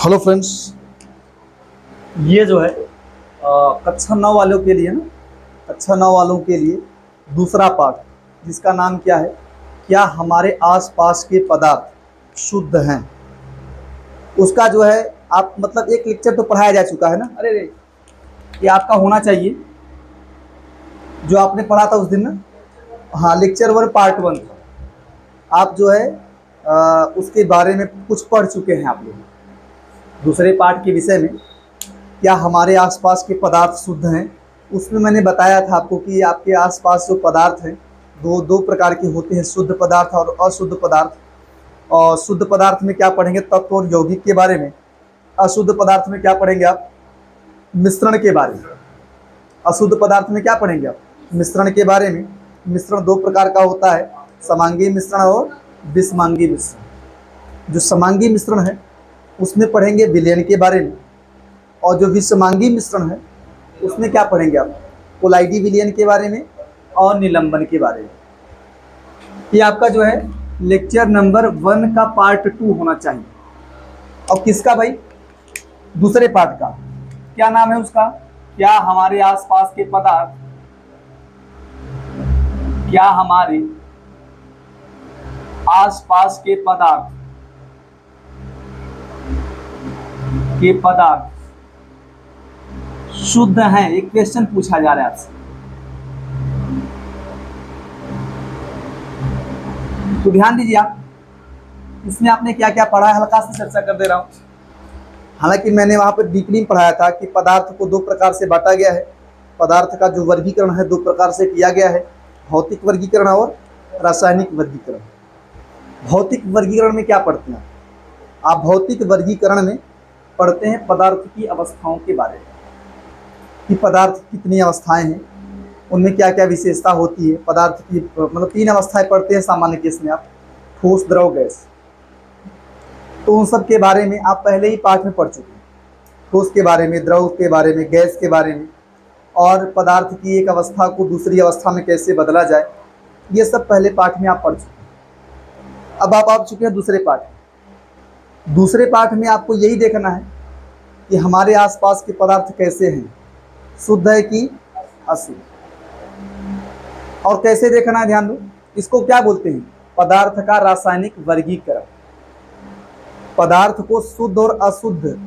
Hello friends, ये जो है कक्षा 9 वालों के लिए ना, कक्षा 9 वालों के लिए दूसरा पार्ट जिसका नाम क्या है, क्या हमारे आसपास के पदार्थ शुद्ध हैं। उसका जो है आप मतलब एक लेक्चर तो पढ़ाया जा चुका है ना। अरे रे, ये आपका होना चाहिए जो आपने पढ़ा था उस दिन ना। हाँ, लेक्चर 1 पार्ट 1 था। आप जो है उसके बारे में कुछ पढ़ चुके हैं आप लोग। दूसरे पार्ट के विषय में क्या हमारे आसपास के पदार्थ शुद्ध हैं, उसमें मैंने बताया था आपको कि आपके आसपास जो पदार्थ हैं दो प्रकार के होते हैं, शुद्ध पदार्थ और अशुद्ध पदार्थ। और शुद्ध पदार्थ में क्या पढ़ेंगे, तत्व और यौगिक के बारे में। अशुद्ध पदार्थ में क्या पढ़ेंगे आप, मिश्रण के बारे में। अशुद्ध पदार्थ में क्या पढ़ेंगे आप, मिश्रण के बारे में। मिश्रण दो प्रकार का होता है, समांगी मिश्रण और विषमांगी मिश्रण। जो समांगी मिश्रण है उसमें पढ़ेंगे विलयन के बारे में, और जो विषमांगी मिश्रण है उसमें क्या पढ़ेंगे आप, कोलाइडी विलयन के बारे में और निलंबन के बारे में। ये आपका जो है लेक्चर नंबर 1 का पार्ट 2 होना चाहिए। और किसका भाई, दूसरे पार्ट का। क्या नाम है उसका, क्या हमारे आसपास के पदार्थ, क्या हमारे आसपास के पदार्थ शुद्ध हैं। एक क्वेश्चन पूछा जा रहा है आपसे, तो ध्यान दीजिए आप। इसमें आपने क्या क्या पढ़ा है, हल्का से चर्चा कर दे रहा हूं। हालांकि मैंने वहां पर डीपली पढ़ाया था कि पदार्थ को दो प्रकार से बांटा गया है। पदार्थ का जो वर्गीकरण है दो प्रकार से किया गया है, भौतिक वर्गीकरण और रासायनिक वर्गीकरण। भौतिक वर्गीकरण में क्या पढ़ते हैं आप, भौतिक वर्गीकरण में पढ़ते हैं पदार्थ की अवस्थाओं के बारे में, कि पदार्थ कितनी अवस्थाएं हैं, उनमें क्या क्या विशेषता होती है। पदार्थ की मतलब 3 अवस्थाएं पढ़ते हैं सामान्य केस में आप, ठोस, द्रव, गैस। तो उन सब के बारे में आप पहले ही पाठ में पढ़ चुके हैं, ठोस के बारे में, द्रव के बारे में, गैस के बारे में, और पदार्थ की एक अवस्था को दूसरी अवस्था में कैसे बदला जाए, ये सब पहले पाठ में आप पढ़ चुके हैं। अब आप आ चुके हैं दूसरे पाठ। दूसरे पाठ में आपको यही देखना है कि हमारे आसपास के पदार्थ कैसे हैं, शुद्ध है कि अशुद्ध। और कैसे देखना है, ध्यान दो, इसको क्या बोलते हैं, पदार्थ का रासायनिक वर्गीकरण। पदार्थ को शुद्ध और अशुद्ध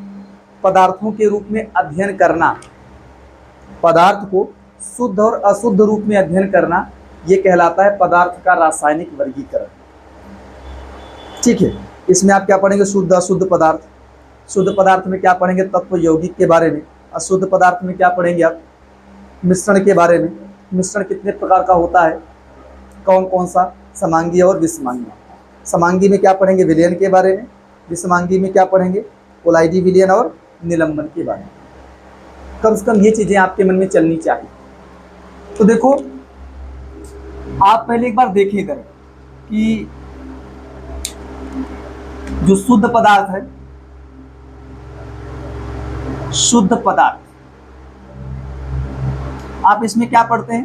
पदार्थों के रूप में अध्ययन करना, पदार्थ को शुद्ध और अशुद्ध रूप में अध्ययन करना, यह कहलाता है पदार्थ का रासायनिक वर्गीकरण। ठीक है, इसमें आप क्या पढ़ेंगे, शुद्ध अशुद्ध पदार्थ। शुद्ध पदार्थ में क्या पढ़ेंगे, तत्व यौगिक के बारे में। अशुद्ध पदार्थ में क्या पढ़ेंगे आप, मिश्रण के बारे में। मिश्रण कितने प्रकार का होता है, कौन कौन सा, समांगी और विषमांगी। समांगी में क्या पढ़ेंगे, विलयन के बारे में। विषमांगी में क्या पढ़ेंगे, कोलाइडी विलयन और निलंबन के बारे में। कम से कम ये चीजें आपके मन में चलनी चाहिए। तो देखो, आप पहले एक बार देखिए इधर कि जो शुद्ध पदार्थ है, शुद्ध पदार्थ, आप इसमें क्या पढ़ते हैं,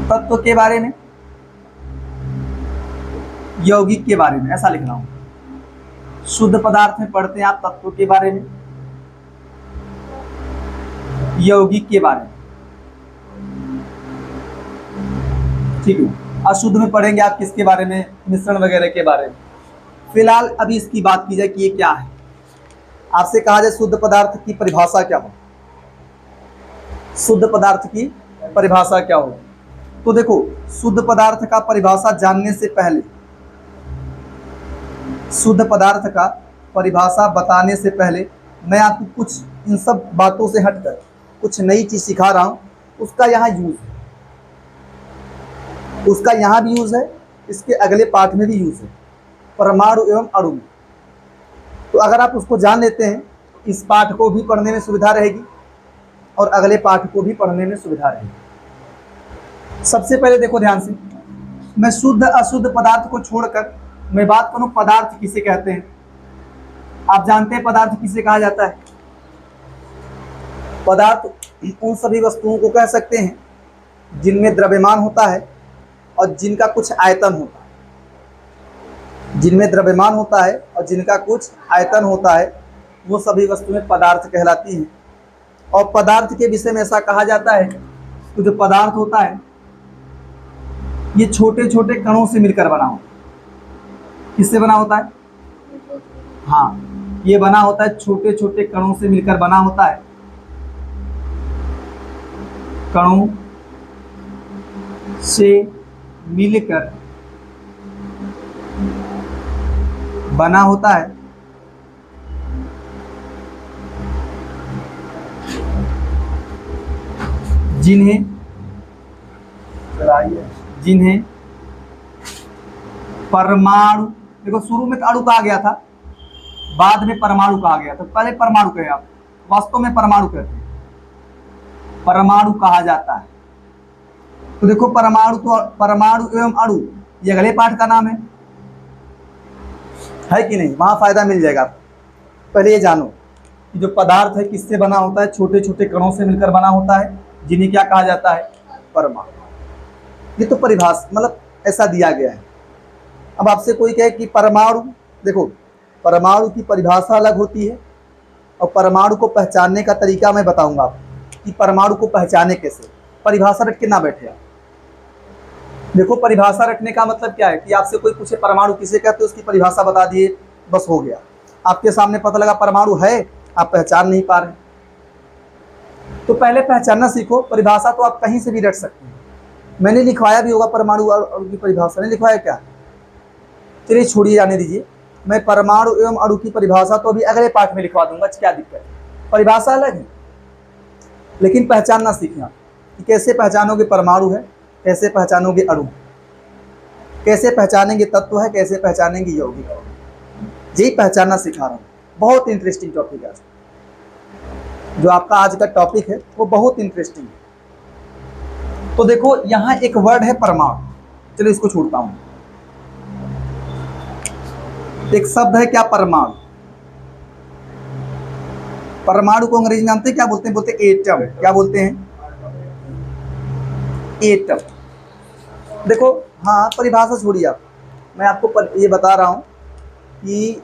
तत्व के बारे में, यौगिक के बारे में, ऐसा लिख रहा हूं। शुद्ध पदार्थ में पढ़ते हैं आप तत्व के बारे में, यौगिक के बारे में। ठीक है, अशुद्ध में पढ़ेंगे आप किसके बारे में, मिश्रण वगैरह के बारे में। फिलहाल अभी इसकी बात की जाए कि ये क्या है। आपसे कहा जाए शुद्ध पदार्थ की परिभाषा क्या हो, शुद्ध पदार्थ की परिभाषा क्या हो, तो देखो, शुद्ध पदार्थ का परिभाषा जानने से पहले, शुद्ध पदार्थ का परिभाषा बताने से पहले मैं आपको कुछ इन सब बातों से हटकर कुछ नई चीज सिखा रहा हूं। उसका यहाँ यूज है, उसका यहाँ भी यूज है, इसके अगले पाठ में भी यूज है, परमाणु एवं अणु में। तो अगर आप उसको जान लेते हैं, इस पाठ को भी पढ़ने में सुविधा रहेगी और अगले पाठ को भी पढ़ने में सुविधा रहेगी। सबसे पहले देखो ध्यान से, मैं शुद्ध अशुद्ध पदार्थ को छोड़कर मैं बात करूं पदार्थ किसे कहते हैं। आप जानते हैं पदार्थ किसे कहा जाता है, पदार्थ उन सभी वस्तुओं को कह सकते हैं जिनमें द्रव्यमान होता है और जिनका कुछ आयतन होता है। जिनमें द्रव्यमान होता है और जिनका कुछ आयतन होता है, वो सभी वस्तुएं पदार्थ कहलाती हैं। और पदार्थ के विषय में ऐसा कहा जाता है कि जो पदार्थ होता है ये छोटे छोटे कणों से मिलकर बना होता है। किससे बना होता है? हाँ, ये बना होता है छोटे छोटे कणों से मिलकर बना होता है। कणों से मिलकर बना होता है। जिन्हें परमाणु, देखो शुरू में अणु कहा गया था, बाद में परमाणु कहा गया था। पहले परमाणु कहे आप, वास्तव में परमाणु कहते हैं, परमाणु कहा जाता है। तो देखो परमाणु, तो परमाणु एवं अणु ये अगले पाठ का नाम है कि नहीं? वहां फायदा मिल जाएगा। पहले ये जानो कि जो पदार्थ है किससे बना होता है? छोटे छोटे कणों से मिलकर बना होता है, जिन्हें क्या कहा जाता है? परमाणु। ये तो परिभाषा, मतलब ऐसा दिया गया है। अब आपसे कोई कहे कि परमाणु, देखो परमाणु की परिभाषा अलग होती है और परमाणु को पहचानने का तरीका मैं बताऊंगा आपको कि परमाणु को पहचाने कैसे। परिभाषा रख के ना बैठे आप। देखो परिभाषा रखने का मतलब क्या है कि आपसे कोई पूछे परमाणु किसे कहते हैं, उसकी परिभाषा बता दिए, बस हो गया। आपके सामने पता लगा परमाणु है, आप पहचान नहीं पा रहे। तो पहले पहचानना सीखो। परिभाषा तो आप कहीं से भी रख सकते हैं। मैंने लिखवाया भी होगा परमाणु और की परिभाषा, नहीं लिखवाया क्या? चलिए छोड़िए, जाने दीजिए। मैं परमाणु एवं अणु की परिभाषा तो अभी अगले पाठ में लिखवा दूंगा, क्या दिक्कत है? परिभाषा अलग है, लेकिन पहचानना सीखना कि कैसे पहचानोगे परमाणु है, कैसे पहचानोगे अणु, कैसे पहचानेंगे तत्व है, कैसे पहचानेंगे यौगिक। यही पहचानना सिखा रहा हूँ। बहुत इंटरेस्टिंग टॉपिक है जो आपका आज का टॉपिक है, वो बहुत इंटरेस्टिंग है। तो देखो यहाँ एक वर्ड है परमाणु, चलो इसको छोड़ता हूँ। एक शब्द है क्या? परमाणु। परमाणु को अंग्रेजी में जानते हैं क्या बोलते हैं? बोलते हैं एटम। क्या बोलते हैं? एटम। देखो हाँ, परिभाषा छोड़िए आप, मैं आपको ये बता रहा हूँ कि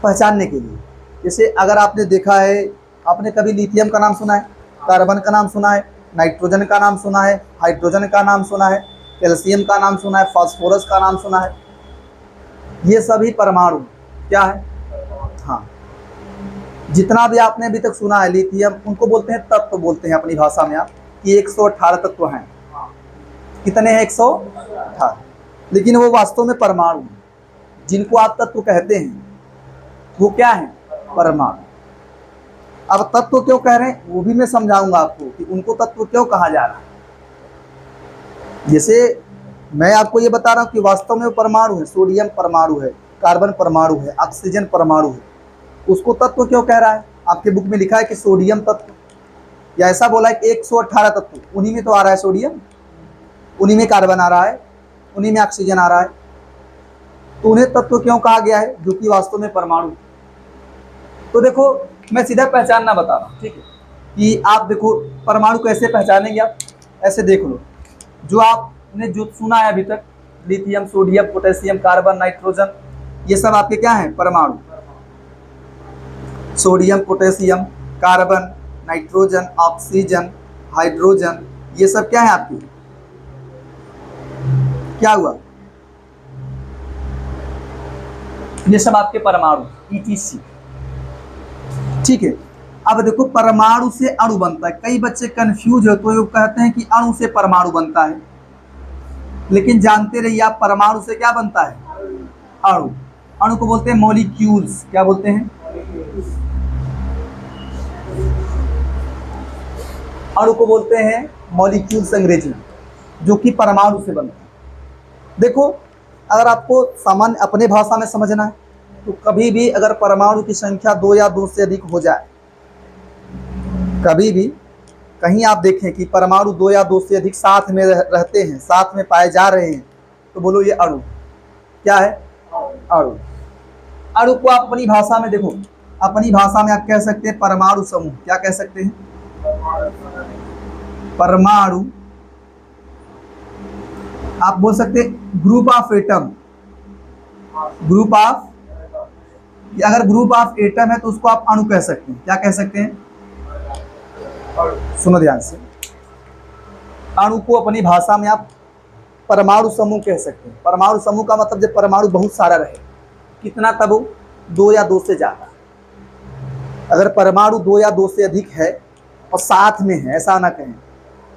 पहचानने के लिए। जैसे अगर आपने देखा है, आपने कभी लिथियम का नाम सुना है, कार्बन का नाम सुना है, नाइट्रोजन का नाम सुना है, हाइड्रोजन का नाम सुना है, कैल्शियम का नाम सुना है, फास्फोरस का नाम सुना है, ये सभी परमाणु क्या है? हाँ, जितना भी आपने अभी तक सुना है लिथियम, उनको बोलते हैं तत्व, बोलते हैं अपनी भाषा में आप कि 118 तत्व हैं। कितने हैं? 118। लेकिन वो वास्तव में परमाणु हैं। जिनको आप तत्व कहते हैं वो क्या है? परमाणु। अब तत्व क्यों कह रहे हैं वो भी मैं समझाऊंगा आपको कि उनको तत्व क्यों कहा जा रहा है। जैसे मैं आपको ये बता रहा हूँ कि वास्तव में वो परमाणु है, सोडियम परमाणु है, कार्बन परमाणु है, ऑक्सीजन परमाणु है, उसको तत्व क्यों कह रहा है? आपके बुक में लिखा है कि सोडियम तत्व, या ऐसा बोला है कि 118 तत्व, उन्हीं में तो आ रहा है सोडियम, उन्हीं में कार्बन आ रहा है, उन्हीं में ऑक्सीजन आ रहा है। तो उन्हें तत्व क्यों कहा गया है? जो कि वास्तव में परमाणु। तो देखो मैं सीधा पहचानना बता रहा हूँ, ठीक है? कि आप देखो परमाणु कैसे पहचानेंगे आप, ऐसे देख लो। जो आपने जो सुना है अभी तक, lithium, sodium, potassium, carbon, nitrogen, ये सब आपके क्या हैं? परमाणु। Sodium, potassium, carbon, nitrogen, oxygen, hydrogen, ये सब क्या है आपके? क्या हुआ? ये सब आपके परमाणु, ETC, ठीक है? अब देखो परमाणु से अणु बनता है। कई बच्चे कंफ्यूज हो तो ये कहते हैं कि अणु से परमाणु बनता है, लेकिन जानते रहिए आप परमाणु से क्या बनता है? अणु। अणु को बोलते हैं मॉलिक्यूल्स। क्या बोलते हैं? अणु को बोलते हैं मॉलिक्यूल्स अंग्रेजी में, जो कि परमाणु से बनता है। देखो अगर आपको सामान्य अपने भाषा में समझना है तो कभी भी अगर परमाणु की संख्या 2 या 2 से अधिक हो जाए, कभी भी कहीं आप देखें कि परमाणु 2 या 2 से अधिक साथ में रहते हैं, साथ में पाए जा रहे हैं, तो बोलो ये अणु। क्या है? अणु। अणु को आप अपनी भाषा में देखो, अपनी भाषा में आप कह सकते हैं परमाणु समूह। क्या कह सकते हैं? परमाणु। आप बोल सकते हैं group of atom. Group of, अगर ग्रुप ऑफ एटम है तो उसको आप अणु कह सकते हैं। क्या कह सकते हैं? सुनो ध्यान से, अणु को अपनी भाषा में आप परमाणु समूह कह सकते हैं। परमाणु समूह का मतलब जब परमाणु बहुत सारा रहे, कितना, तब 2 या 2 से ज़्यादा। अगर परमाणु 2 या 2 से अधिक है और साथ में है, ऐसा ना कहें,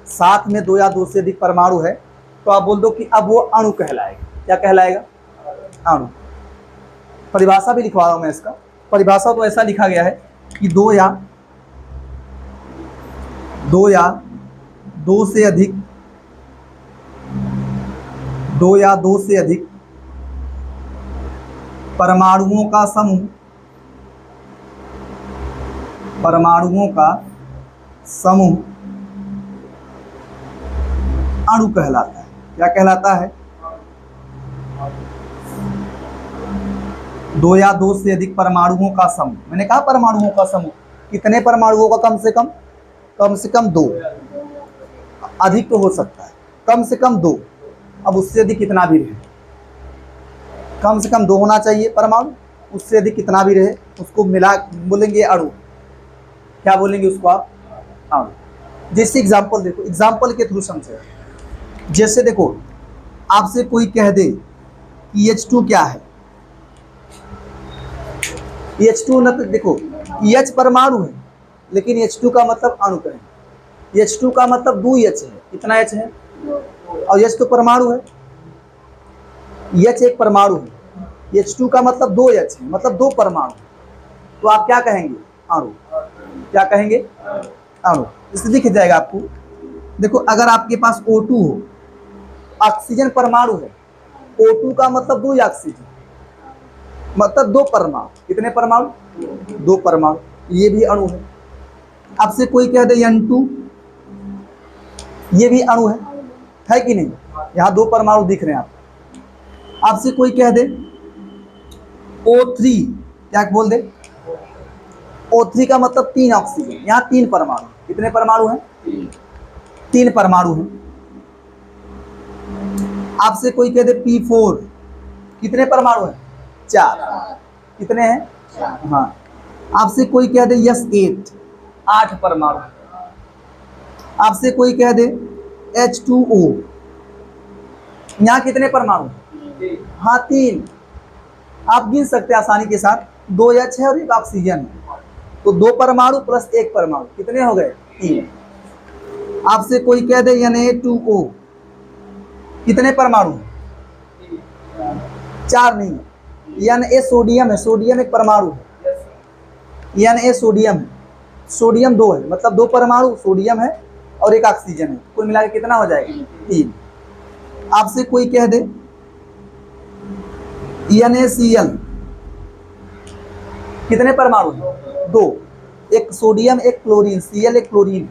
साथ में 2 या 2 से अधिक परमाणु है, तो आप बोल दो कि अब वो अणु कहलाएगा। क्या कहलाएगा? अणु। परिभाषा भी लिखवा रहा हूं मैं इसका। परिभाषा तो ऐसा लिखा गया है कि 2 या 2 से अधिक, 2 या 2 से अधिक परमाणुओं का समूह, परमाणुओं का समूह अणु कहलाता है। क्या कहलाता है? 2 या 2 से अधिक परमाणुओं का समूह। मैंने कहा परमाणुओं का समूह, कितने परमाणुओं का? कम से कम 2। अधिक तो हो सकता है, कम से कम 2। अब उससे अधिक कितना भी रहे, कम से कम 2 होना चाहिए परमाणु, उससे अधिक कितना भी रहे उसको मिला बोलेंगे अणु। क्या बोलेंगे उसको आप? अणु। जैसे एग्जाम्पल देखो, एग्जाम्पल के थ्रू समझे। जैसे देखो, आपसे कोई कह दे कि H2 क्या है, H2 न, तो देखो H परमाणु है लेकिन H2 का मतलब अणु कहें। H2 का मतलब 2 H है। कितना H है? और H तो परमाणु है, H एक परमाणु है, H2 का मतलब 2 H है, मतलब 2 परमाणु। तो आप क्या कहेंगे? अणु। क्या कहेंगे? अणु। इससे दिख जाएगा आपको। देखो, अगर आपके पास O2 हो, ऑक्सीजन परमाणु है, O2 का मतलब 2 ऑक्सीजन, मतलब 2 परमाणु। कितने परमाणु? 2 परमाणु। ये भी अणु है। आपसे कोई कह दे N2, ये भी अणु है कि नहीं? यहाँ 2 परमाणु दिख रहे हैं आप। आपसे कोई कह दे O3, क्या बोल दे? O3 का मतलब 3 ऑक्सीजन, यहाँ 3 परमाणु। कितने परमाणु हैं? 3 परमाणु हैं। आपसे कोई कह दे P4, कितने परमाणु हैं? 4। कितने हैं? हाँ। आपसे कोई कह दे S8, 8 परमाणु। आपसे कोई कह दे H2O, यहाँ कितने परमाणु? हाँ 3। आप गिन सकते हैं आसानी के साथ, 2 H है और 1 ऑक्सीजन है, तो 2 परमाणु प्लस 1 परमाणु, कितने हो गए? 3। आपसे कोई कह दे Na2O, कितने परमाणु? 4 नहीं, Na सोडियम है, सोडियम 1 परमाणु है, Na सोडियम है, सोडियम 2 है, मतलब 2 परमाणु सोडियम है और 1 ऑक्सीजन है, कुल मिलाकर कितना हो जाएगा? 3। आपसे कोई कह दे NaCl, कितने परमाणु? 2, 1 sodium 1 chlorine, Cl 1 chlorine,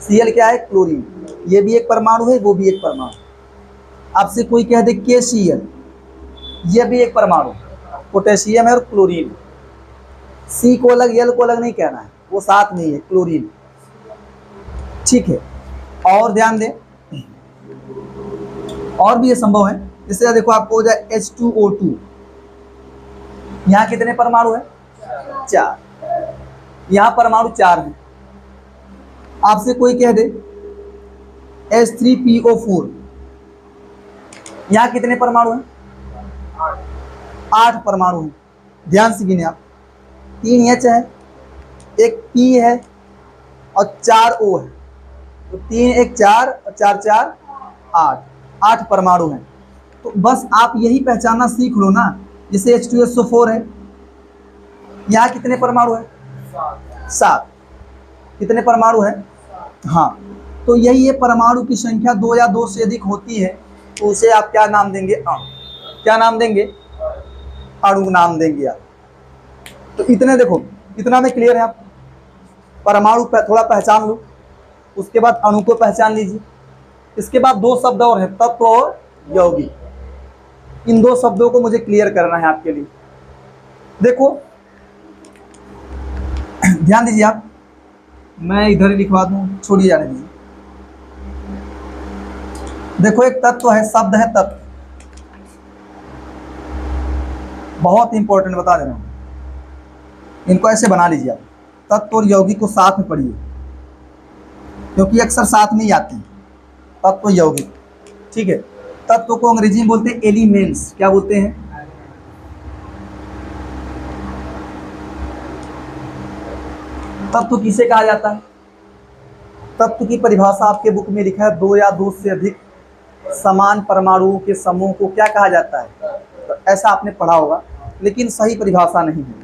Cl क्या है? क्लोरीन। ये भी 1 परमाणु है, वो भी 1 परमाणु। आपसे कोई कह दे KCl, ये भी 1 परमाणु, पोटेशियम है और क्लोरीन। C को अलग, L को अलग नहीं कहना है, वो साथ में ही है, क्लोरीन। ठीक है। और ध्यान दें, और भी ये संभव है। जैसे देखो, आपको हो जाए H2O2, यहाँ कितने परमाणु है? 4। यहाँ परमाणु 4 है। आपसे कोई कह दे H3PO4, यहाँ कितने परमाणु हैं? 8 परमाणु हैं। ध्यान से गिने आप, 3 H है, 1 P है और 4 O है, तो 3 1 4 और 4 4 8 परमाणु हैं। तो बस आप यही पहचानना सीख लो ना। जैसे H2SO4 है, यहाँ कितने परमाणु है? 7। कितने परमाणु है? हाँ। तो यही है, परमाणु की संख्या 2 या 2 से अधिक होती है तो उसे आप क्या नाम देंगे? अणु। क्या नाम देंगे? अणु नाम देंगे आप। तो इतने देखो, इतना में क्लियर है आप? परमाणु थोड़ा पहचान लो, उसके बाद अणु को पहचान लीजिए। इसके बाद 2 शब्द और है, तत्व और यौगिक। इन 2 शब्दों को मुझे क्लियर करना है आपके लिए। देखो ध्यान दीजिए आप, मैं इधर ही लिखवा दूं, छोड़िए जाने दीजिए। देखो, एक तत्व है, शब्द है तत्व। बहुत इंपॉर्टेंट बता दे रहा हूँ, इनको ऐसे बना लीजिए आप, तत्व और यौगिक को साथ में पढ़िए, क्योंकि अक्सर साथ में ही आते हैं तत्व यौगिक। ठीक है, तत्व को अंग्रेजी में बोलते हैं एलिमेंट्स। क्या बोलते हैं? तत्व किसे कहा जाता है? तत्व की परिभाषा आपके बुक में लिखा है, दो या दो से अधिक समान परमाणुओं के समूह को क्या कहा जाता है? तो ऐसा आपने पढ़ा होगा, लेकिन सही परिभाषा नहीं है,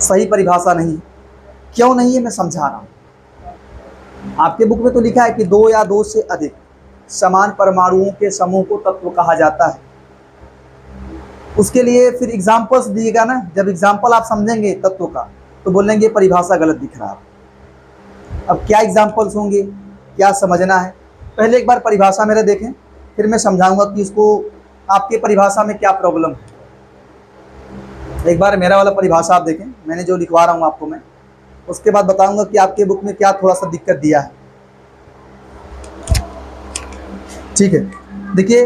सही परिभाषा नहीं। क्यों नहीं है मैं समझा रहा हूं। आपके बुक में तो लिखा है कि दो या दो से अधिक समान परमाणुओं के समूह को तत्व कहा जाता है। उसके लिए फिर एग्जाम्पल्स दिएगा ना, जब एग्जाम्पल आप समझेंगे तत्व का तो बोलेंगे परिभाषा गलत दिख रहा है। अब क्या एग्जाम्पल्स होंगे, क्या समझना है, पहले एक बार परिभाषा मेरा देखें, फिर मैं समझाऊंगा कि इसको आपके परिभाषा में क्या प्रॉब्लम है। एक बार मेरा वाला परिभाषा आप देखें, मैंने जो लिखवा रहा हूँ आपको मैं, उसके बाद बताऊंगा कि आपके बुक में क्या थोड़ा सा दिक्कत दिया है। ठीक है, देखिए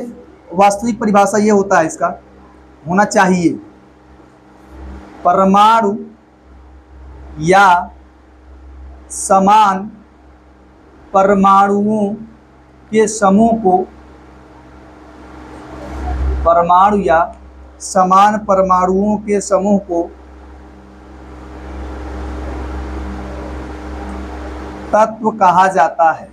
वास्तविक परिभाषा ये होता है, इसका होना चाहिए परमाणु या समान परमाणुओं के समूह को, परमाणु या समान परमाणुओं के समूह को तत्व कहा जाता है,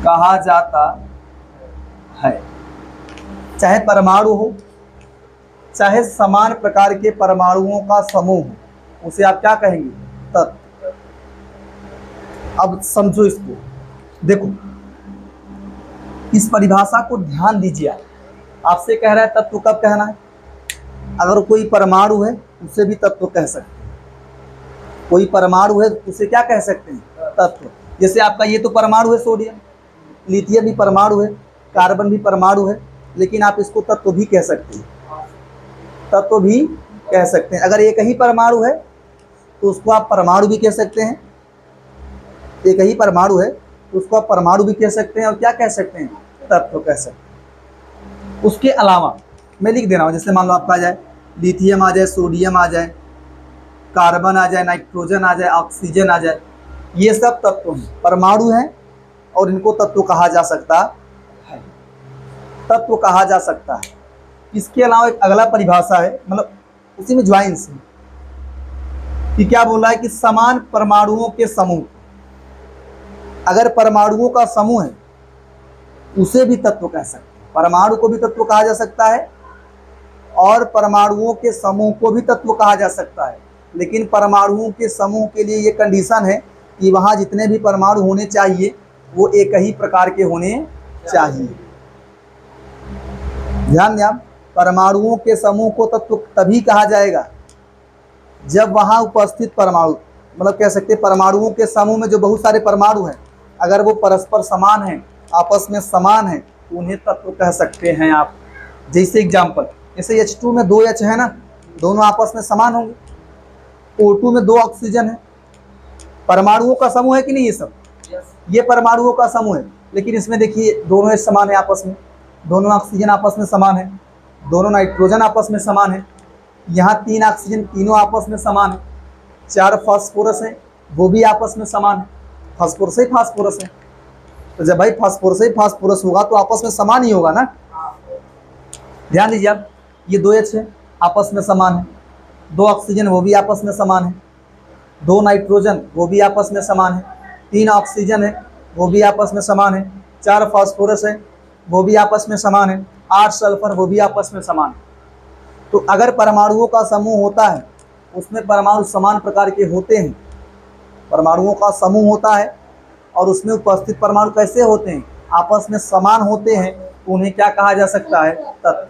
कहा जाता है। चाहे परमाणु हो, चाहे समान प्रकार के परमाणुओं का समूह हो, उसे आप क्या कहेंगे? तत्व। अब समझो इसको, देखो इस परिभाषा को ध्यान दीजिए। आपसे कह रहा है तत्व कब कहना है? अगर कोई परमाणु है उसे भी तत्व कह सकते हैं। कोई परमाणु है उसे क्या कह सकते हैं? तत्व। जैसे आपका ये तो परमाणु है, सोडियम, लिथियम भी परमाणु है, कार्बन भी परमाणु है, लेकिन आप इसको तत्व भी कह सकते हैं, तत्व भी कह सकते हैं। अगर एक ही परमाणु है तो उसको आप परमाणु भी कह सकते हैं, एक ही परमाणु है तो उसको आप परमाणु भी कह सकते हैं, और क्या कह सकते हैं? तत्व कह सकते हैं। उसके अलावा मैं लिख दे रहा हूँ, जैसे मान लो आपका आ जाए लिथियम आ जाए, सोडियम आ जाए, कार्बन आ जाए, नाइट्रोजन आ जाए, ऑक्सीजन आ जाए, ये सब तत्व हैं, परमाणु हैं, और इनको तत्व कहा जा सकता है, तत्व कहा जा सकता है। इसके अलावा एक अगला परिभाषा है, मतलब उसी में ज्वाइंस है, कि क्या बोल रहा है कि समान परमाणुओं के समूह, अगर परमाणुओं का समूह है उसे भी तत्व कह सकते हैं। परमाणु को भी तत्व कहा जा सकता है और परमाणुओं के समूह को भी तत्व कहा जा सकता है, लेकिन परमाणुओं के समूह के लिए ये कंडीशन है कि वहाँ जितने भी परमाणु होने चाहिए वो एक ही प्रकार के होने चाहिए। ध्यान दें आप, परमाणुओं के समूह को तत्व तभी कहा जाएगा जब वहाँ उपस्थित परमाणु, मतलब कह सकते हैं परमाणुओं के समूह में जो बहुत सारे परमाणु हैं, अगर वो परस्पर समान हैं, आपस में समान हैं, तो उन्हें तत्व कह सकते हैं आप। जैसे एग्जाम्पल, जैसे H2 में 2 H है ना, दोनों आपस में समान होंगे। O2 में 2 ऑक्सीजन है, परमाणुओं का समूह है कि नहीं? ये सब ये परमाणुओं का समूह है, लेकिन इसमें देखिए दोनों H समान है आपस में, दोनों ऑक्सीजन आपस में समान है, दोनों नाइट्रोजन आपस में समान है, यहाँ 3 ऑक्सीजन तीनों आपस में समान है, 4 फास्फोरस हैं वो भी आपस में समान है, फास्फोरस ही फास्फोरस है। तो जब भाई फास्फोरस ही फास्फोरस होगा तो आपस में समान ही होगा ना। ध्यान दीजिए आप, ये 2 H है आपस में समान है, 2 ऑक्सीजन वो भी आपस में समान है, 2 नाइट्रोजन वो भी आपस में समान है, 3 ऑक्सीजन है वो भी आपस में समान है, 4 फास्फोरस है वो भी आपस में समान है, 8 सल्फर वो भी आपस में समान है। तो अगर परमाणुओं का समूह होता है उसमें परमाणु समान प्रकार के होते हैं, परमाणुओं का समूह होता है और उसमें उपस्थित परमाणु कैसे होते हैं? आपस में समान होते हैं, तो उन्हें क्या कहा जा सकता है? तत्व।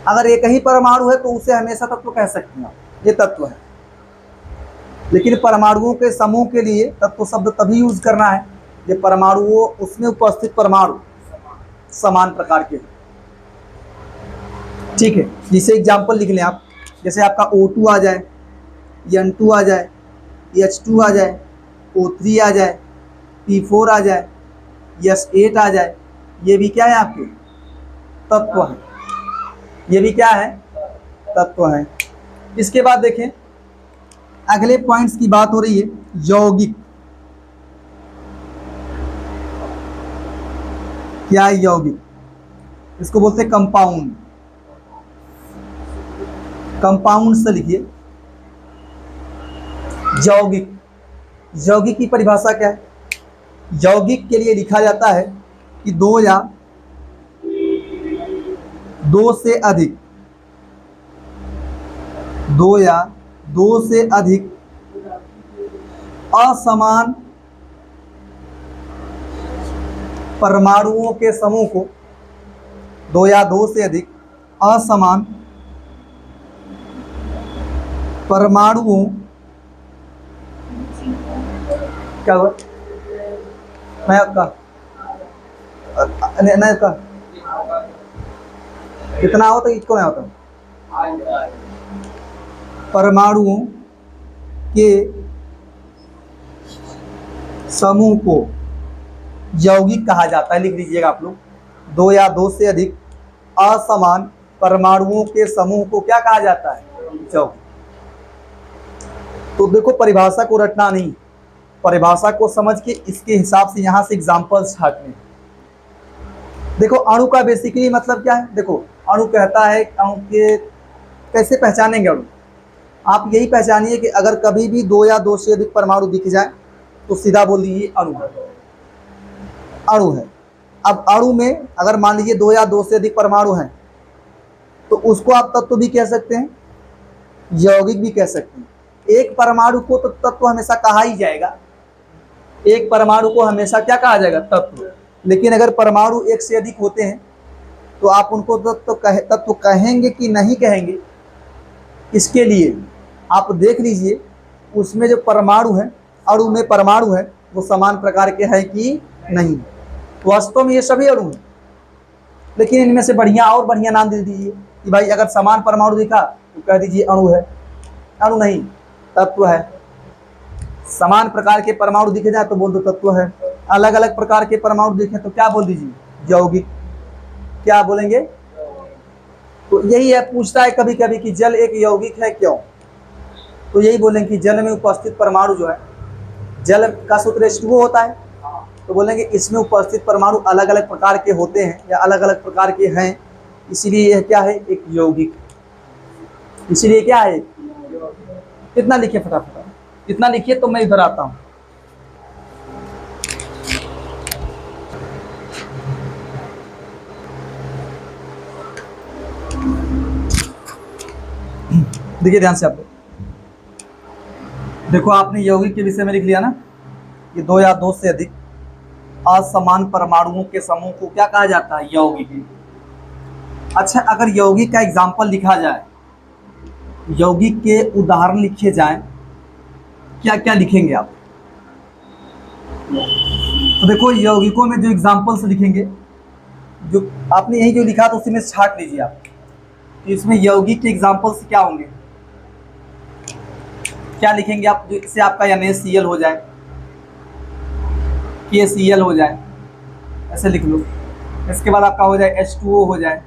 अगर एक ही परमाणु है तो उसे हमेशा तत्व कह सकते हैं, ये तत्व है। लेकिन परमाणुओं के समूह के लिए तत्व शब्द तभी यूज करना है जब परमाणुओं, उसमें उपस्थित परमाणु समान प्रकार के। ठीक है, जिसे एग्जाम्पल लिख लें आप, जैसे आपका O2 आ जाए, N2 आ जाए, H2 आ जाए, O3 आ जाए, P4 आ जाए, S8 आ जाए, ये भी क्या है आपके तत्व है, ये भी क्या है तत्व है। इसके बाद देखें अगले पॉइंट्स की बात हो रही है यौगिक। क्या है यौगिक? इसको बोलते हैं कंपाउंड। कंपाउंड से लिखिए यौगिक। यौगिक की परिभाषा क्या है? यौगिक के लिए लिखा जाता है कि दो या दो से अधिक, दो या दो से अधिक असमान परमाणुओं के समूह को, दो या दो से अधिक असमान परमाणुओं, क्या हुआ मैं आपका नहीं आपका कितना होता है, इसको नहीं होता, परमाणुओं के समूह को यौगिक कहा जाता है। लिख लीजिएगा आप लोग, दो या दो से अधिक असमान परमाणुओं के समूह को क्या कहा जाता है? यौगिक। तो देखो परिभाषा को रटना नहीं, परिभाषा को समझ के इसके हिसाब से यहां से एग्जांपल्स छाटने। देखो अणु का बेसिकली मतलब क्या है? देखो अणु कहता है, अणु के कैसे पहचानेंगे अणु? आप यही पहचानिए कि अगर कभी भी दो या दो से अधिक परमाणु दिख जाए तो सीधा बोल दीजिए अणु है, अणु है। अब अणु में अगर मान लीजिए दो या दो से अधिक परमाणु हैं तो उसको आप तत्व भी कह सकते हैं, यौगिक भी कह सकते हैं। एक परमाणु को तो तत्व हमेशा कहा ही जाएगा, एक परमाणु को हमेशा क्या कहा जाएगा? तत्व। लेकिन अगर परमाणु एक से अधिक होते हैं तो आप उनको तत्व कहेंगे कि नहीं कहेंगे? इसके लिए आप देख लीजिए उसमें जो परमाणु है, अणु में परमाणु है, वो समान प्रकार के हैं कि नहीं। वास्तव में ये सभी अणु हैं, लेकिन इनमें से बढ़िया और बढ़िया नाम दे दीजिए कि भाई अगर समान परमाणु दिखा तो कह दीजिए अणु है, अणु नहीं तत्व है। समान प्रकार के परमाणु दिखे जाए तो बोल दो तत्व है, अलग अलग प्रकार के परमाणु दिखे तो क्या बोल दीजिए? यौगिक। क्या बोलेंगे? तो यही है, पूछता है कभी कभी कि जल एक यौगिक है क्यों? तो यही बोलेंगे कि जल में उपस्थित परमाणु जो है, जल का सूत्र H2O होता है, तो बोलेंगे इसमें उपस्थित परमाणु अलग अलग प्रकार के होते हैं या अलग अलग प्रकार के हैं, इसीलिए यह क्या है? एक यौगिक। इसीलिए क्या है? कितना लिखिए फटाफट, इतना लिखिए तो मैं इधर आता हूं। देखिए ध्यान से आप देखो, आपने यौगिक के विषय में लिख लिया ना, ये दो या दो से अधिक असमान परमाणुओं के समूह को क्या कहा जाता है? यौगिक। अच्छा, अगर यौगिक का एग्जाम्पल लिखा जाए, यौगिक के उदाहरण लिखे जाएं, क्या क्या लिखेंगे आप? तो देखो यौगिकों में जो एग्जाम्पल्स लिखेंगे, जो आपने यही जो लिखा तो उसी में छाट लीजिए आप। तो इसमें यौगिक के एग्जाम्पल्स क्या होंगे, क्या लिखेंगे आप? जिससे आपका NaCl हो जाए, KCl हो जाए, ऐसे लिख लो। इसके बाद आपका हो जाए H2O हो जाए,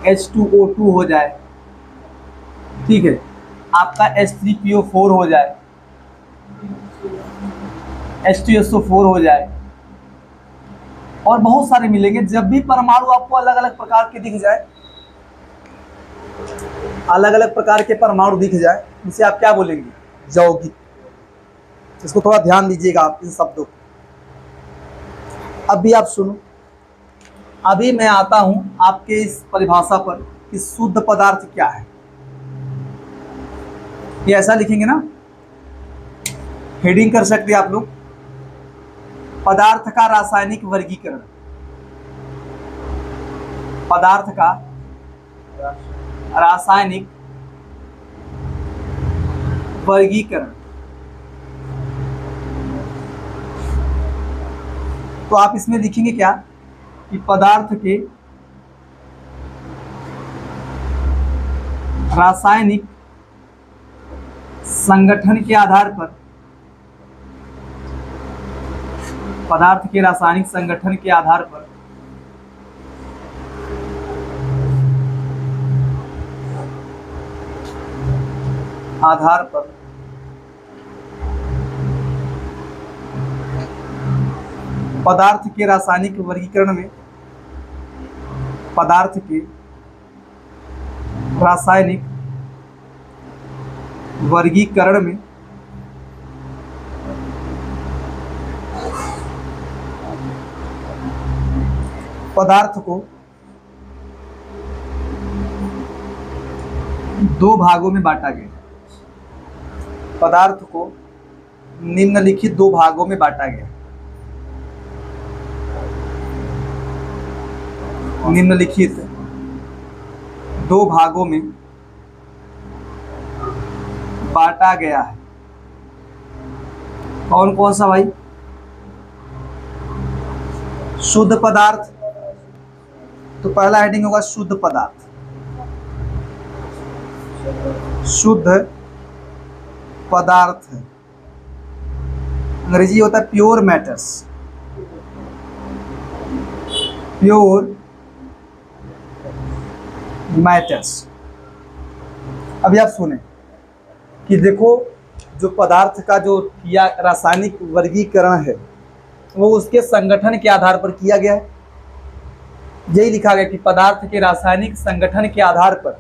H2O2 हो जाए, ठीक है, आपका H3PO4 हो जाए, H2SO4 हो जाए, और बहुत सारे मिलेंगे। जब भी परमाणु आपको अलग अलग प्रकार के दिख जाए, अलग अलग प्रकार के परमाणु दिख जाए, इसे आप क्या बोलेंगे? यौगिक। इसको थोड़ा ध्यान दीजिएगा आप इन शब्दों को। अब भी आप सुनो, अभी मैं आता हूं आपके इस परिभाषा पर कि शुद्ध पदार्थ क्या है। ये ऐसा लिखेंगे ना, हेडिंग कर सकते हैं आप लोग, पदार्थ का रासायनिक वर्गीकरण। पदार्थ का रासायनिक वर्गीकरण। तो आप इसमें लिखेंगे क्या कि पदार्थ के रासायनिक संगठन के आधार पर पदार्थ के रासायनिक संगठन के आधार पर पदार्थ के रासायनिक वर्गीकरण में पदार्थ के रासायनिक वर्गीकरण में पदार्थ को दो भागों में बांटा गया। पदार्थ को निम्नलिखित दो भागों में बांटा गया। निम्नलिखित दो भागों में बांटा गया है। कौन कौन सा भाई? शुद्ध पदार्थ, तो पहला हेडिंग होगा शुद्ध पदार्थ। शुद्ध पदार्थ अंग्रेजी होता है प्योर मैटर्स। Pure matters. अभी आप सुने कि देखो जो पदार्थ का जो किया रासायनिक वर्गीकरण है वो उसके संगठन के आधार पर किया गया है। यही लिखा गया कि पदार्थ के रासायनिक संगठन के आधार पर,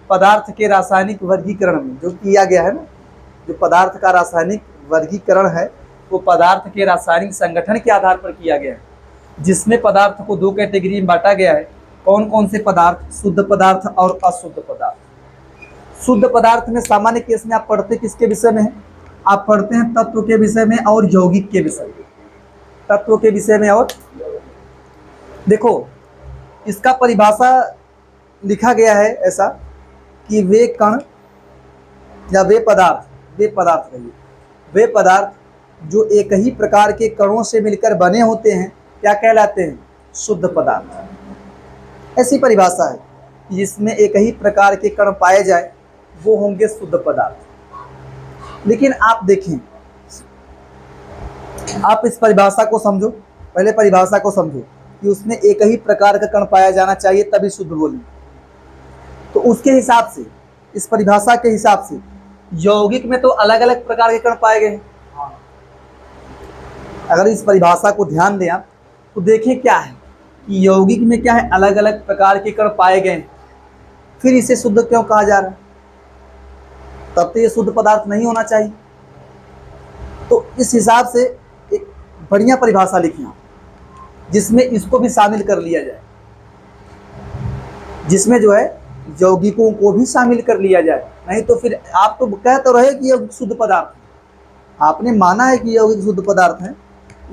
पदार्थ के रासायनिक वर्गीकरण में जो किया गया है ना, जो पदार्थ का रासायनिक वर्गीकरण है वो पदार्थ के रासायनिक संगठन के आधार पर किया गया है, जिसमें पदार्थ को दो कैटेगरी में बांटा गया है। कौन कौन से पदार्थ? शुद्ध पदार्थ और अशुद्ध पदार्थ। शुद्ध पदार्थ में सामान्य केस में आप पढ़ते किसके विषय में है? आप पढ़ते हैं तत्व के विषय में और यौगिक के विषय में। तत्व के विषय में और देखो इसका परिभाषा लिखा गया है ऐसा कि वे कण या वे पदार्थ जो एक ही प्रकार के कणों से मिलकर बने होते हैं क्या कहलाते हैं? शुद्ध पदार्थ। ऐसी परिभाषा है कि जिसमें एक ही प्रकार के कण पाए जाए वो होंगे शुद्ध पदार्थ। लेकिन आप देखें, आप इस परिभाषा को समझो, पहले परिभाषा को समझो कि उसमें एक ही प्रकार का कण पाया जाना चाहिए तभी शुद्ध बोलें। तो उसके हिसाब से, इस परिभाषा के हिसाब से यौगिक में तो अलग अलग प्रकार के कण पाए गए हैं। अगर इस परिभाषा को ध्यान दें आप तो देखें क्या है कि यौगिक में क्या है, अलग अलग प्रकार के कण पाए गए हैं, फिर इसे शुद्ध क्यों कहा जा रहा है? तब तो ये शुद्ध पदार्थ नहीं होना चाहिए। तो इस हिसाब से एक बढ़िया परिभाषा लिखी जिसमें इसको भी शामिल कर लिया जाए, जिसमें जो है यौगिकों को भी शामिल कर लिया जाए। नहीं तो फिर आप तो कह तो रहे कि यौगिक शुद्ध पदार्थ, आपने माना है कि यौगिक शुद्ध पदार्थ है,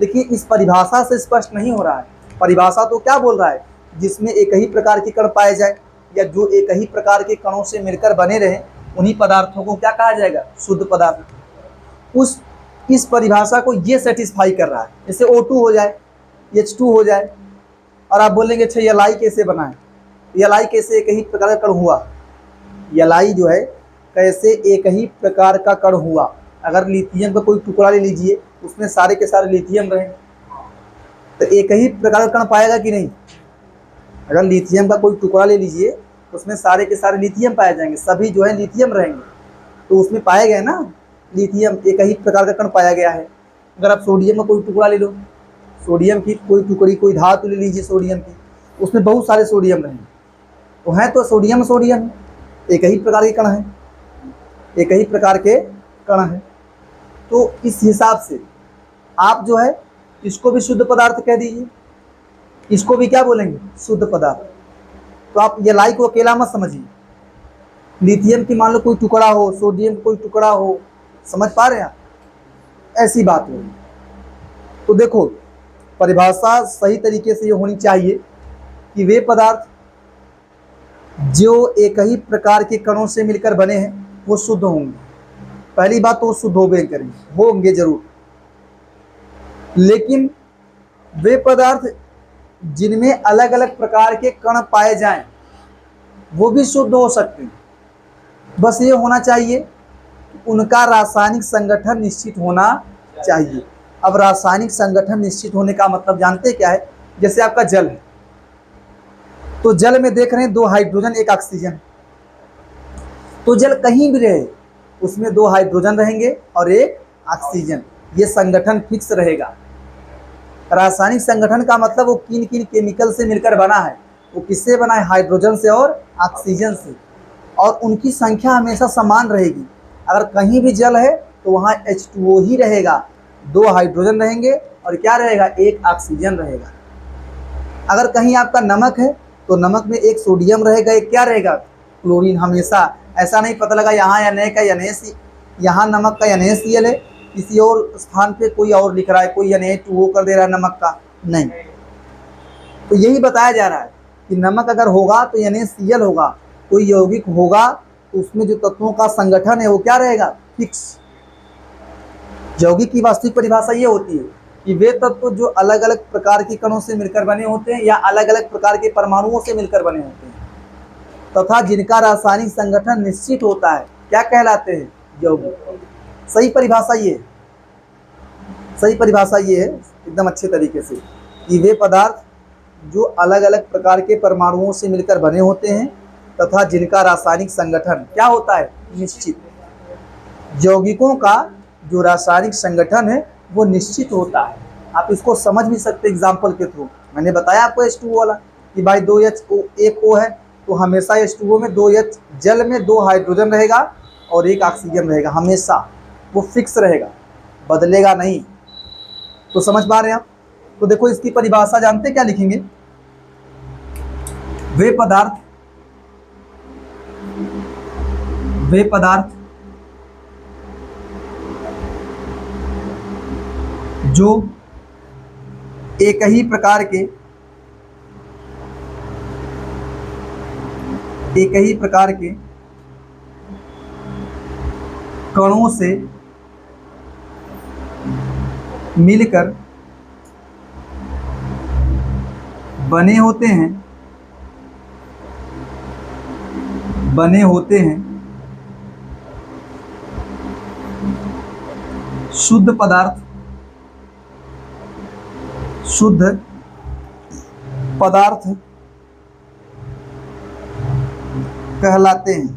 लेकिन इस परिभाषा से स्पष्ट नहीं हो रहा है। परिभाषा तो क्या बोल रहा है? जिसमें एक ही प्रकार के कण पाए जाए या जो एक ही प्रकार के कणों से मिलकर बने रहे उन्हीं पदार्थों को क्या कहा जाएगा? शुद्ध पदार्थ। इस परिभाषा को ये सेटिस्फाई कर रहा है। जैसे O2 हो जाए, H2 हो जाए, और आप बोलेंगे अच्छा Li कैसे बना है? Li कैसे एक ही प्रकार का कण हुआ? Li जो है कैसे एक ही प्रकार का कण हुआ? अगर लिथियम का कोई टुकड़ा ले लीजिए, उसमें सारे के सारे लिथियम रहेंगे तो एक ही प्रकार का कण पाएगा कि नहीं? अगर लिथियम का कोई टुकड़ा ले लीजिए, उसमें सारे के सारे लिथियम पाए जाएंगे, सभी जो है लिथियम रहेंगे, तो उसमें पाए गए ना लिथियम, एक ही प्रकार का कण पाया गया है। अगर आप सोडियम का कोई टुकड़ा ले लो, सोडियम की कोई टुकड़ी, कोई धातु ले लीजिए सोडियम की, उसमें बहुत सारे सोडियम रहेंगे, तो हैं तो सोडियम एक ही प्रकार के कण हैं, एक ही प्रकार के कण हैं। तो इस हिसाब से आप जो है इसको भी शुद्ध पदार्थ कह दीजिए, इसको भी क्या बोलेंगे? शुद्ध पदार्थ। तो आप Li को अकेला मत समझिए, लिथियम की मान लो कोई टुकड़ा हो, सोडियम कोई टुकड़ा हो, समझ पा रहे हैं आप? ऐसी बात हो। तो देखो परिभाषा सही तरीके से ये होनी चाहिए कि वे पदार्थ जो एक ही प्रकार के कणों से मिलकर बने हैं वो शुद्ध होंगे। पहली बात तो वो शुद्ध होंगे जरूर, लेकिन वे पदार्थ जिनमें अलग अलग प्रकार के कण पाए जाएं वो भी शुद्ध हो सकते हैं। बस ये होना चाहिए उनका रासायनिक संगठन निश्चित होना चाहिए। अब रासायनिक संगठन निश्चित होने का मतलब जानते क्या है? जैसे आपका जल है, तो जल में देख रहे हैं 2 हाइड्रोजन 1 ऑक्सीजन, तो जल कहीं भी रहे उसमें 2 हाइड्रोजन रहेंगे और 1 ऑक्सीजन, ये संगठन फिक्स रहेगा। रासायनिक संगठन का मतलब वो किन किन केमिकल से मिलकर बना है, वो किससे बना है? हाइड्रोजन से और ऑक्सीजन से, और उनकी संख्या हमेशा समान रहेगी। अगर कहीं भी जल है तो वहाँ H2O ही रहेगा, 2 हाइड्रोजन रहेंगे और क्या रहेगा? 1 ऑक्सीजन रहेगा। अगर कहीं आपका नमक है तो नमक में 1 सोडियम रहेगा, 1 क्या रहेगा? क्लोरीन। हमेशा ऐसा नहीं पता लगा यहाँ Na का NaC, यहाँ नमक का NaCl है, किसी और स्थान पे कोई और लिख रहा है, कोई Na2O कर दे रहा है नमक का, नहीं। तो यही बताया जा रहा है कि नमक अगर होगा तो NaCl होगा, कोई यौगिक होगा तो उसमें जो तत्वों का संगठन है वो क्या रहेगा? फिक्स। यौगिक की वास्तविक परिभाषा ये होती है कि वे तत्व जो अलग अलग प्रकार के कणों से मिलकर बने होते हैं या अलग अलग प्रकार के परमाणुओं से मिलकर बने होते हैं तथा जिनका रासायनिक संगठन निश्चित होता है, क्या कहलाते हैं? यौगिक। सही परिभाषा ये है, सही परिभाषा ये है एकदम अच्छे तरीके से कि वे पदार्थ जो अलग अलग प्रकार के परमाणुओं से मिलकर बने होते हैं तथा जिनका रासायनिक संगठन क्या होता है? निश्चित। यौगिकों का जो रासायनिक संगठन है वो निश्चित होता है। आप इसको समझ भी सकते एग्जाम्पल के थ्रू। मैंने बताया आपको H2O वाला कि भाई 2H 1 O है तो हमेशा H2O में 2H, जल में 2 हाइड्रोजन रहेगा और 1 ऑक्सीजन रहेगा, हमेशा वो फिक्स रहेगा, बदलेगा नहीं। तो समझ पा रहे हैं आप? तो देखो इसकी परिभाषा जानते क्या लिखेंगे? वे पदार्थ जो एक ही प्रकार के कणों से मिलकर बने होते हैं शुद्ध पदार्थ कहलाते हैं।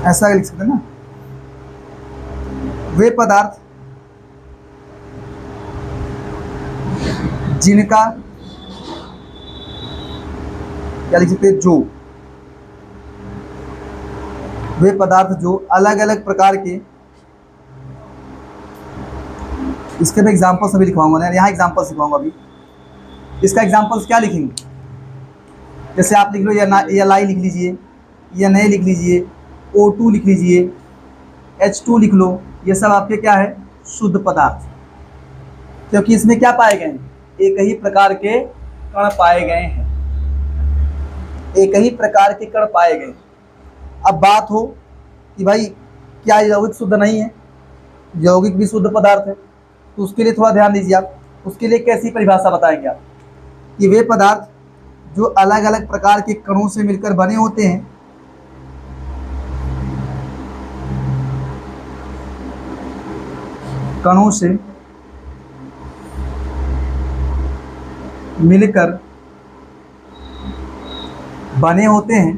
ऐसा लिख सकते हैं ना, वे पदार्थ जिनका क्या लिख सकते हैं? वे पदार्थ जो अलग अलग प्रकार के, इसके मैं एग्जाम्पल सभी लिखवाऊंगा ना, यहाँ एग्जाम्पल सिखाऊंगा अभी। इसका एग्जाम्पल्स क्या लिखेंगे? जैसे आप लिख लो Li लिख लीजिए, Na लिख लीजिए, O2 लिख लीजिए, H2 लिख लो। ये सब आपके क्या है? शुद्ध पदार्थ, क्योंकि इसमें क्या पाए गए हैं? एक ही प्रकार के कण पाए गए हैं, एक ही प्रकार के कण पाए गए। अब बात हो कि भाई क्या यौगिक शुद्ध नहीं है? यौगिक भी शुद्ध पदार्थ है, तो उसके लिए थोड़ा ध्यान दीजिए आप। उसके लिए कैसी परिभाषा बताएंगे आप? कि वे पदार्थ जो अलग अलग प्रकार के कणों से मिलकर बने होते हैं कणों से मिलकर बने होते हैं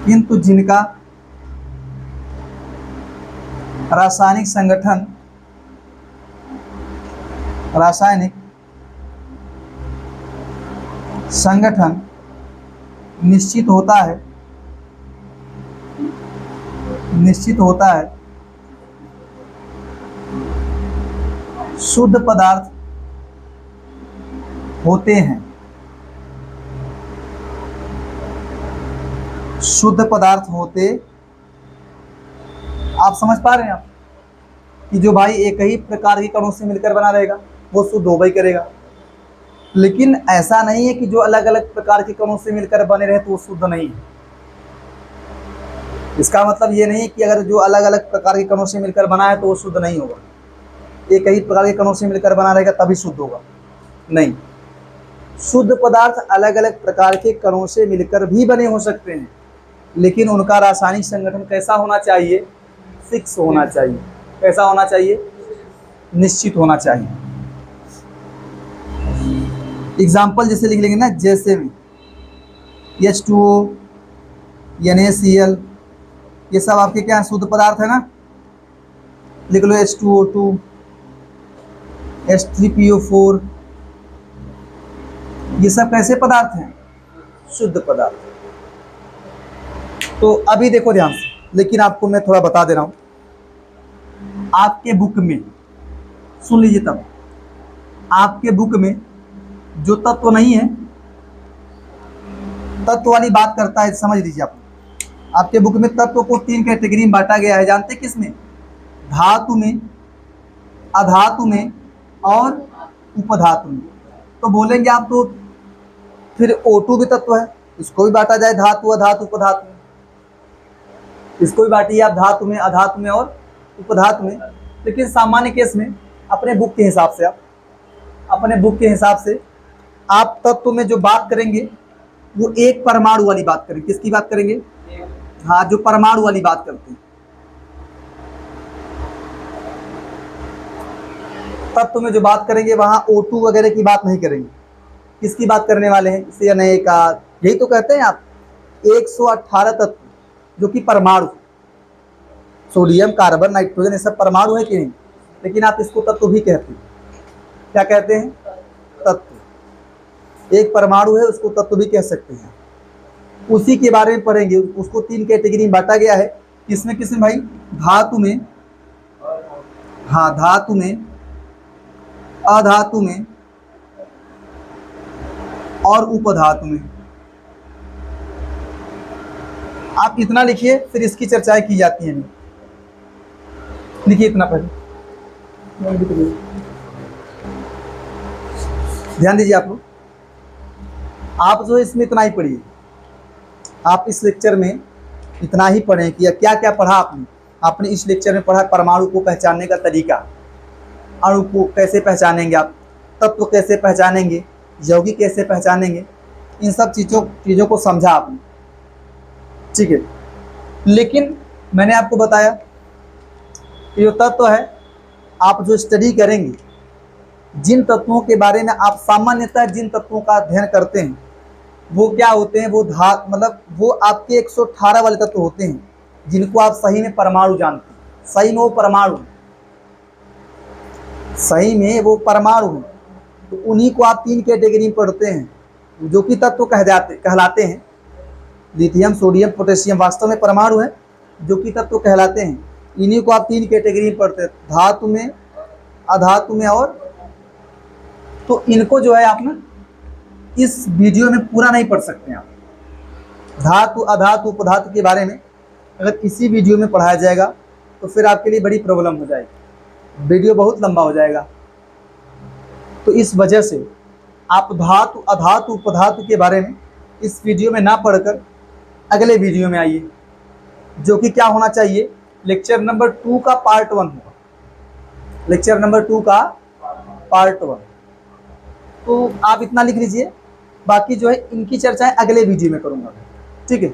किंतु जिनका रासायनिक संगठन निश्चित होता है शुद्ध पदार्थ होते हैं। शुद्ध पदार्थ होते, आप समझ पा रहे हैं आप कि जो भाई एक ही प्रकार के कणों से मिलकर बना रहेगा वो शुद्ध होगा ही करेगा। लेकिन ऐसा नहीं है कि जो अलग अलग प्रकार के कणों से मिलकर बने रहे तो वो शुद्ध नहीं है। इसका मतलब ये नहीं है कि अगर जो अलग अलग प्रकार के कणों से मिलकर बना है तो वो शुद्ध नहीं होगा, एक ही प्रकार के कणों से मिलकर बना रहेगा तभी शुद्ध होगा, नहीं। शुद्ध पदार्थ अलग अलग प्रकार के कणों से मिलकर भी बने हो सकते हैं, लेकिन उनका रासायनिक संगठन कैसा होना चाहिए? फिक्स होना चाहिए। कैसा होना चाहिए? निश्चित होना चाहिए। एग्जाम्पल जैसे लिख लेंगे ना, जैसे में H2O, NaCl, ये सब आपके क्या शुद्ध पदार्थ है ना। लिख लो H2O2, H3PO4, ये सब कैसे पदार्थ हैं? शुद्ध पदार्थ। तो अभी देखो ध्यान से, लेकिन आपको मैं थोड़ा बता दे रहा हूं। आपके बुक में सुन लीजिए, तब आपके बुक में जो तत्व नहीं है, तत्व वाली बात करता है, समझ लीजिए आप। आपके बुक में तत्व को 3 कैटेगरी में बांटा गया है, जानते किसमें? धातु में, अधातु में और उपधातु में। तो बोलेंगे आप तो फिर O2 भी तत्व है, इसको भी बांटा जाए धातु, अधातु, उपधातु में। इसको भी बांटिए आप धातु में, अधातु में और उपधातु में। लेकिन सामान्य केस में अपने बुक के हिसाब से, अपने बुक के हिसाब से आप तत्व में जो बात करेंगे वो एक परमाणु वाली बात करेंगे। किसकी बात करेंगे? हाँ, जो परमाणु वाली बात करते हैं। तत्व में जो बात करेंगे वहां O2 वगैरह की बात नहीं करेंगे। किसकी बात करने वाले हैं? इससे नहीं का, यही तो कहते हैं आप 118 तत्व जो कि परमाणु, सोडियम, कार्बन, नाइट्रोजन, ये सब परमाणु है कि नहीं? लेकिन आप इसको तत्व भी कहते हैं। क्या कहते हैं? तत्व। एक परमाणु है, उसको तत्व भी कह सकते हैं। उसी के बारे में पढ़ेंगे। उसको 3 कैटेगरी में बांटा गया है। किसमें किसमें भाई? धातु में, हाँ धातु में, अधातु में और उपधातु में। आप इतना लिखिए, फिर इसकी चर्चाएं की जाती हैं। लिखिए इतना पहले, ध्यान दीजिए आप लोग। आप जो इसमें इतना ही पढ़िए, आप इस लेक्चर में इतना ही पढ़ें कि क्या क्या पढ़ा आपने। आपने इस लेक्चर में पढ़ा परमाणु को पहचानने का तरीका, अणु को कैसे पहचानेंगे आप, तत्व कैसे पहचानेंगे, यौगिक कैसे पहचानेंगे, इन सब चीज़ों को समझा आपने, ठीक है। लेकिन मैंने आपको बताया कि जो तत्व है, आप जो स्टडी करेंगे, जिन तत्वों के बारे में आप सामान्यतः जिन तत्वों का अध्ययन करते हैं वो क्या होते हैं? वो मतलब वो आपके 118 वाले तत्व होते हैं, जिनको आप सही में परमाणु जानते हैं। सही में वो परमाणु, सही में वो परमाणु हैं। तो उन्हीं को आप 3 कैटेगरी में पढ़ते हैं, जो कि तत्व कहलाते हैं। लिथियम, सोडियम, पोटेशियम वास्तव में परमाणु है, जो कि तत्व कहलाते हैं। इन्हीं को आप 3 कैटेगरी में पढ़ते हैं, धातु में, अधातु में और। तो इनको जो है आप ना इस वीडियो में पूरा नहीं पढ़ सकते हैं। आप धातु, अधातु, उपधातु के बारे में अगर इसी वीडियो में पढ़ाया जाएगा तो फिर आपके लिए बड़ी प्रॉब्लम हो जाएगी, वीडियो बहुत लंबा हो जाएगा। तो इस वजह से आप धातु, अधातु, उपधातु के बारे में इस वीडियो में ना पढ़कर अगले वीडियो में आइए, जो कि क्या होना चाहिए? लेक्चर नंबर 2 का पार्ट 1 होगा। लेक्चर नंबर 2 का पार्ट 1। तो आप इतना लिख लीजिए, बाकी जो है इनकी चर्चाएं अगले वीडियो में करूंगा, ठीक है।